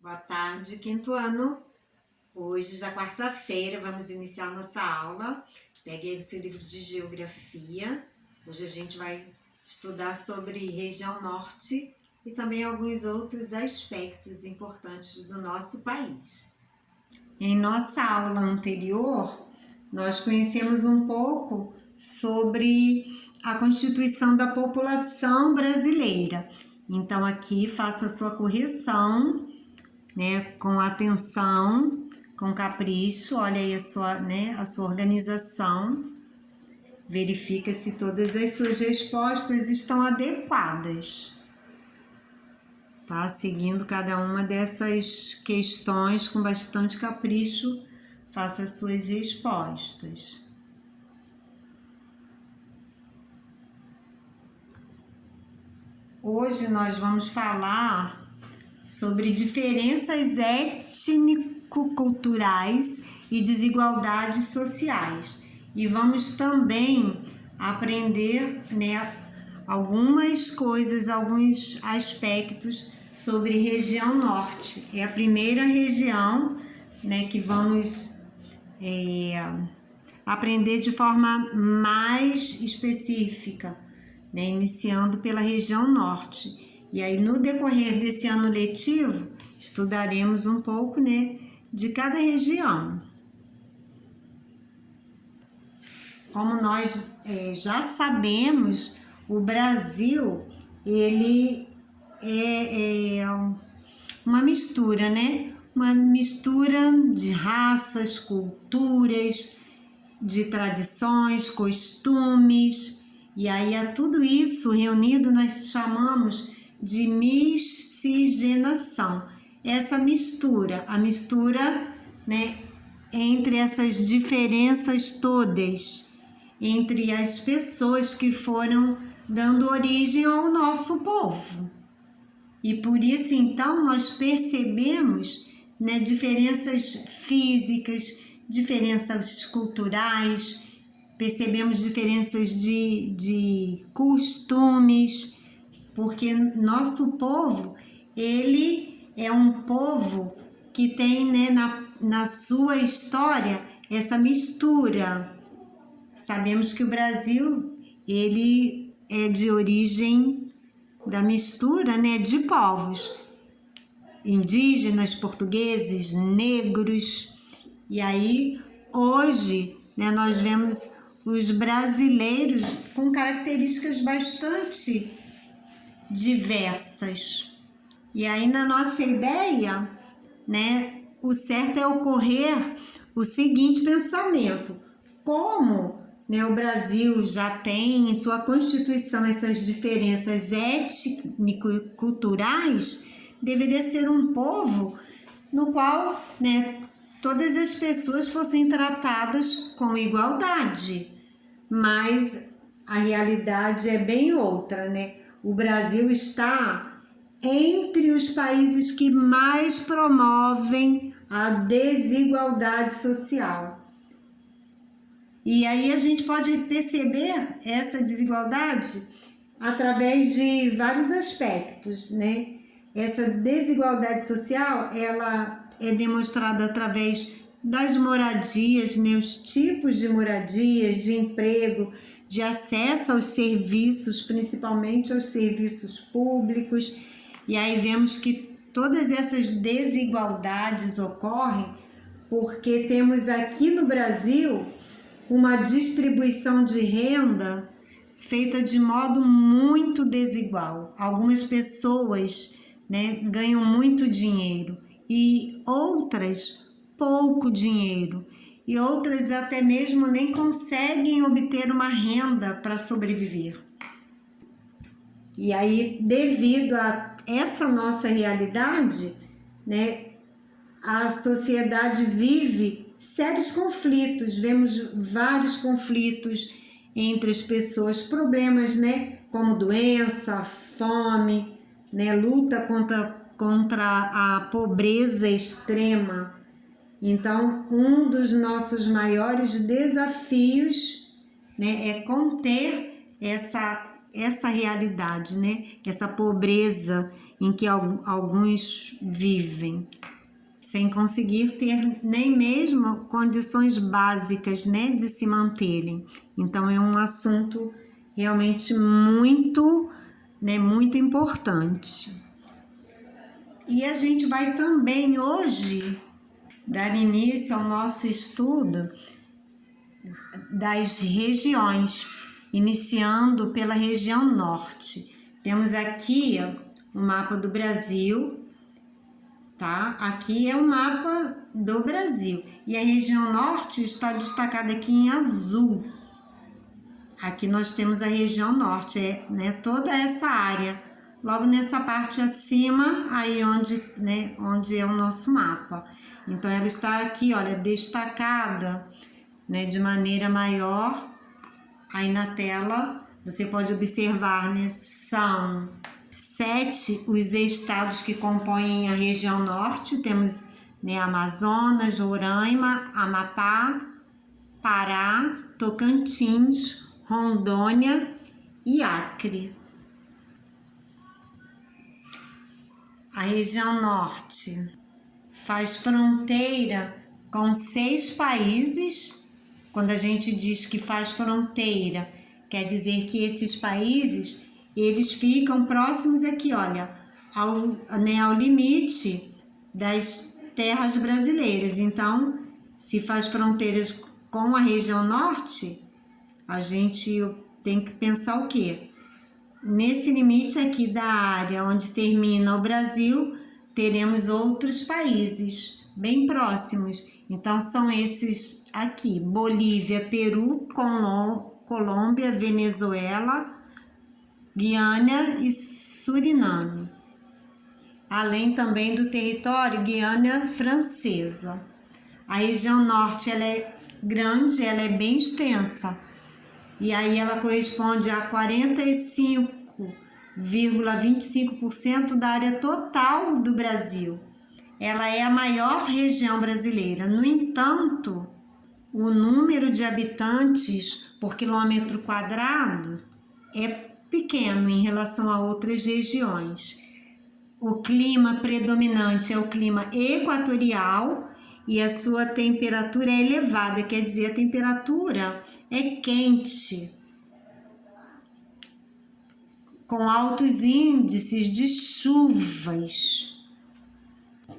Boa tarde, quinto ano. Hoje, já quarta-feira, vamos iniciar nossa aula. Pegue aí o seu livro de geografia. Hoje a gente vai estudar sobre região norte e também alguns outros aspectos importantes do nosso país. Em nossa aula anterior, nós conhecemos um pouco sobre a constituição da população brasileira. Então, aqui faça a sua correção, né, com atenção, com capricho. Olha aí a sua organização. Verifica se todas as suas respostas estão adequadas. Tá? Seguindo cada uma dessas questões com bastante capricho, faça as suas respostas. Hoje nós vamos falar sobre diferenças étnico-culturais e desigualdades sociais. E vamos também aprender, né, algumas coisas, alguns aspectos sobre região norte. É a primeira região, né, que vamos aprender de forma mais específica, né, iniciando pela região norte. E aí, no decorrer desse ano letivo, estudaremos um pouco, né, de cada região. Como nós já sabemos, o Brasil, ele é uma mistura, né? Uma mistura de raças, culturas, de tradições, costumes. E aí, a tudo isso reunido, nós chamamos de miscigenação. Essa mistura, a mistura, né, entre essas diferenças todas, entre as pessoas que foram dando origem ao nosso povo. E por isso, então, nós percebemos, né, diferenças físicas, diferenças culturais, percebemos diferenças de costumes, porque nosso povo, ele é um povo que tem, né, na sua história essa mistura. Sabemos que o Brasil, ele é de origem da mistura, né, de povos indígenas, portugueses, negros. E aí, hoje, né, nós vemos os brasileiros com características bastante diversas. E aí, na nossa ideia, né, o certo é ocorrer o seguinte pensamento: como, né, o Brasil já tem em sua Constituição essas diferenças étnico-culturais, deveria ser um povo no qual, né, todas as pessoas fossem tratadas com igualdade. Mas a realidade é bem outra, né? O Brasil está entre os países que mais promovem a desigualdade social. E aí a gente pode perceber essa desigualdade através de vários aspectos, né? Essa desigualdade social, ela é demonstrada através das moradias, né? Os tipos de moradias, de emprego, de acesso aos serviços, principalmente aos serviços públicos. E aí vemos que todas essas desigualdades ocorrem porque temos aqui no Brasil uma distribuição de renda feita de modo muito desigual. Algumas pessoas, né, ganham muito dinheiro e outras pouco dinheiro, e outras até mesmo nem conseguem obter uma renda para sobreviver. E aí, devido a essa nossa realidade, né, a sociedade vive sérios conflitos. Vemos vários conflitos entre as pessoas, problemas, né, como doença, fome, né, luta contra a pobreza extrema. Então, um dos nossos maiores desafios, né, é conter essa realidade, né, essa pobreza em que alguns vivem. sem conseguir ter nem mesmo condições básicas, né, de se manterem. Então é um assunto realmente muito, né, muito importante. E a gente vai também hoje dar início ao nosso estudo das regiões, iniciando pela região norte. Temos aqui o mapa do Brasil, tá? Aqui é o mapa do Brasil e a região norte está destacada aqui em azul. Aqui nós temos a região norte, né, toda essa área. Logo nessa parte acima, aí onde é o nosso mapa. Então ela está aqui, olha, destacada, né, de maneira maior. Aí na tela você pode observar, né, são 7 os estados que compõem a região norte. Temos, né, Amazonas, Roraima, Amapá, Pará, Tocantins, Rondônia e Acre. A região norte faz fronteira com 6 países. Quando a gente diz que faz fronteira, quer dizer que esses países, eles ficam próximos aqui, olha, ao limite das terras brasileiras. Então, se faz fronteiras com a região norte, a gente tem que pensar o quê? Nesse limite aqui da área onde termina o Brasil, teremos outros países bem próximos. Então, são esses aqui: Bolívia, Peru, Colômbia, Venezuela, Guiana e Suriname. Além também do território Guiana Francesa. A região norte ela é grande, ela é bem extensa. E aí ela corresponde a 45,25% da área total do Brasil. Ela é a maior região brasileira. No entanto, o número de habitantes por quilômetro quadrado é pequeno em relação a outras regiões. O clima predominante é o clima equatorial e a sua temperatura é elevada, quer dizer, a temperatura é quente, com altos índices de chuvas.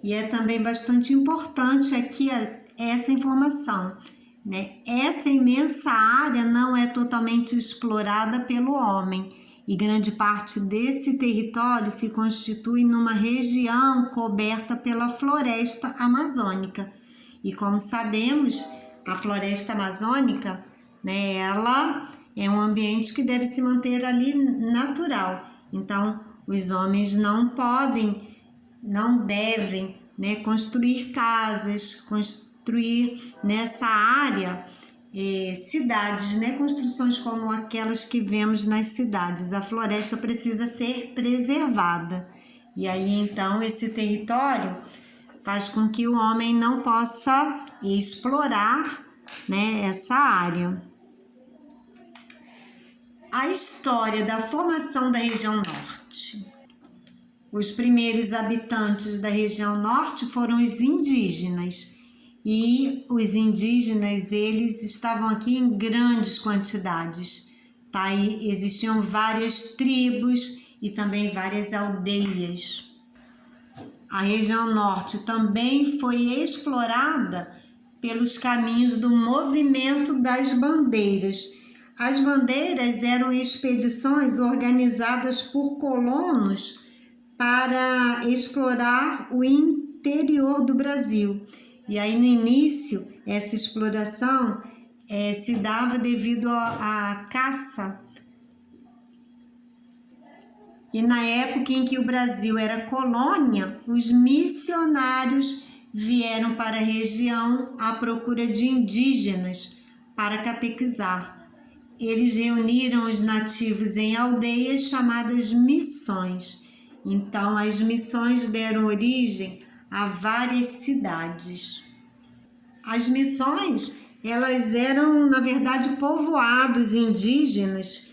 E é também bastante importante aqui essa informação, né? Essa imensa área não é totalmente explorada pelo homem e grande parte desse território se constitui numa região coberta pela floresta amazônica. E como sabemos, a floresta amazônica, né, ela é um ambiente que deve se manter ali natural. Então, os homens não devem, né, construir casas, construir nessa área cidades, né, construções como aquelas que vemos nas cidades. A floresta precisa ser preservada. E aí, então, esse território faz com que o homem não possa explorar, né, essa área. A história da formação da região norte. Os primeiros habitantes da região norte foram os indígenas. E os indígenas, eles estavam aqui em grandes quantidades, tá? E existiam várias tribos e também várias aldeias. A região norte também foi explorada pelos caminhos do movimento das bandeiras. As bandeiras eram expedições organizadas por colonos para explorar o interior do Brasil. E aí, no início, essa exploração se dava devido à caça. E na época em que o Brasil era colônia, os missionários vieram para a região à procura de indígenas para catequizar. Eles reuniram os nativos em aldeias chamadas missões. Então, as missões deram origem a várias cidades. As missões, elas eram, na verdade, povoados indígenas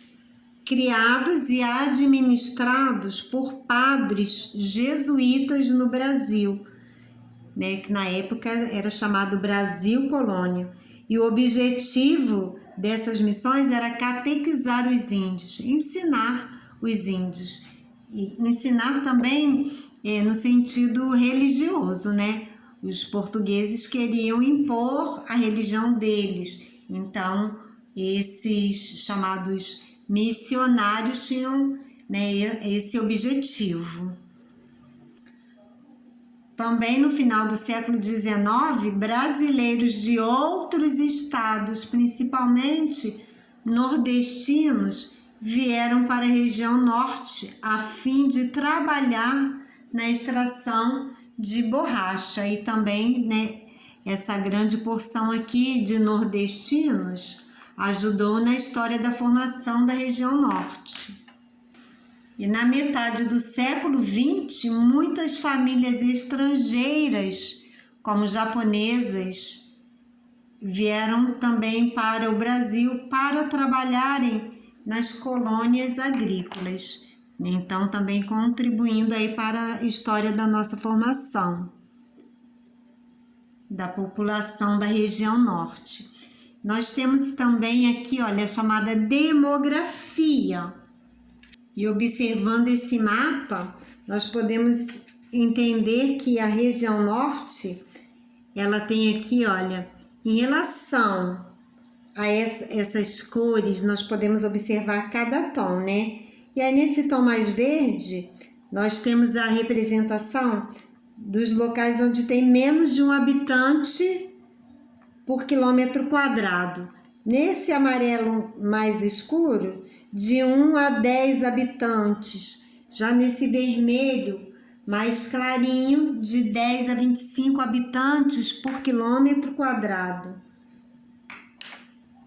criados e administrados por padres jesuítas no Brasil. né, que na época era chamado Brasil Colônia. E o objetivo dessas missões era catequizar os índios, ensinar os índios. E ensinar também no sentido religioso, né? Os portugueses queriam impor a religião deles. Então, esses chamados missionários tinham, né, esse objetivo. Também no final do século XIX, brasileiros de outros estados, principalmente nordestinos, vieram para a região norte a fim de trabalhar na extração de borracha. E também, né, essa grande porção aqui de nordestinos ajudou na história da formação da região norte. E na metade do século XX, muitas famílias estrangeiras, como japonesas, vieram também para o Brasil para trabalharem nas colônias agrícolas. Então, também contribuindo aí para a história da nossa formação, da população da região norte. Nós temos também aqui, olha, a chamada demografia. E observando esse mapa, nós podemos entender que a região norte, ela tem aqui, olha, em relação a essas cores, nós podemos observar cada tom, né? E aí nesse tom mais verde, nós temos a representação dos locais onde tem menos de um habitante por quilômetro quadrado. Nesse amarelo mais escuro, de 1 a 10 habitantes. Já nesse vermelho mais clarinho, de 10 a 25 habitantes por quilômetro quadrado.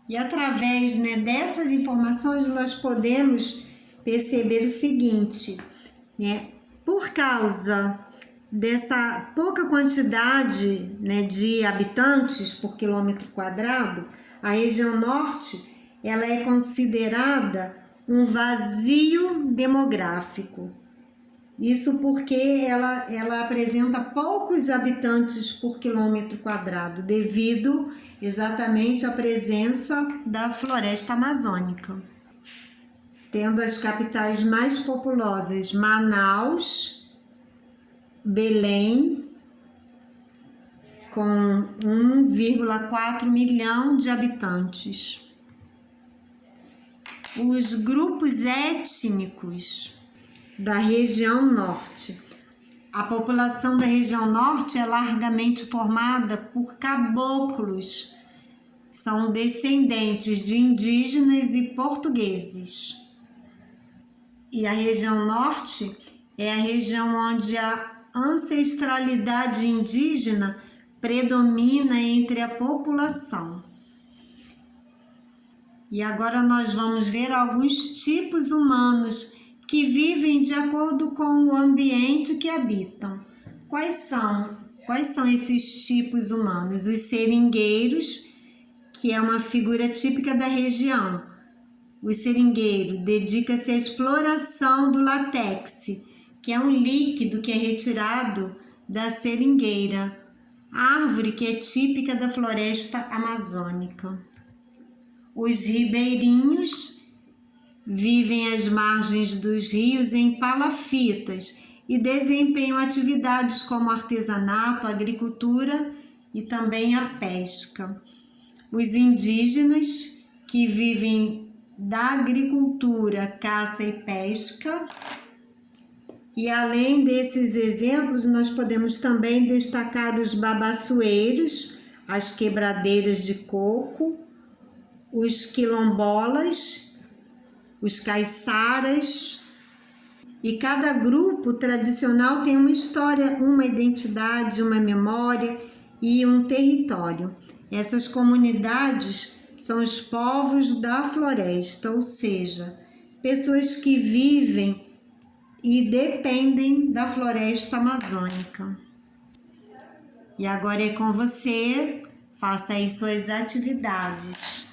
E através, né, dessas informações nós podemos perceber o seguinte, né, por causa dessa pouca quantidade, né, de habitantes por quilômetro quadrado, a região norte ela é considerada um vazio demográfico. Isso porque ela apresenta poucos habitantes por quilômetro quadrado, devido exatamente à presença da floresta amazônica. Tendo as capitais mais populosas, Manaus, Belém, com 1,4 milhão de habitantes. Os grupos étnicos da região norte. A população da região norte é largamente formada por caboclos. São descendentes de indígenas e portugueses. E a região norte é a região onde a ancestralidade indígena predomina entre a população. E agora nós vamos ver alguns tipos humanos que vivem de acordo com o ambiente que habitam. Quais são esses tipos humanos? Os seringueiros, que é uma figura típica da região. O seringueiro dedica-se à exploração do látex, que é um líquido que é retirado da seringueira, árvore que é típica da floresta amazônica. Os ribeirinhos vivem às margens dos rios em palafitas e desempenham atividades como artesanato, agricultura e também a pesca. Os indígenas, que vivem da agricultura, caça e pesca. E além desses exemplos, nós podemos também destacar os babaçoeiros, as quebradeiras de coco, os quilombolas, os caiçaras. E cada grupo tradicional tem uma história, uma identidade, uma memória e um território. Essas comunidades são os povos da floresta, ou seja, pessoas que vivem e dependem da floresta amazônica. E agora é com você, faça aí suas atividades.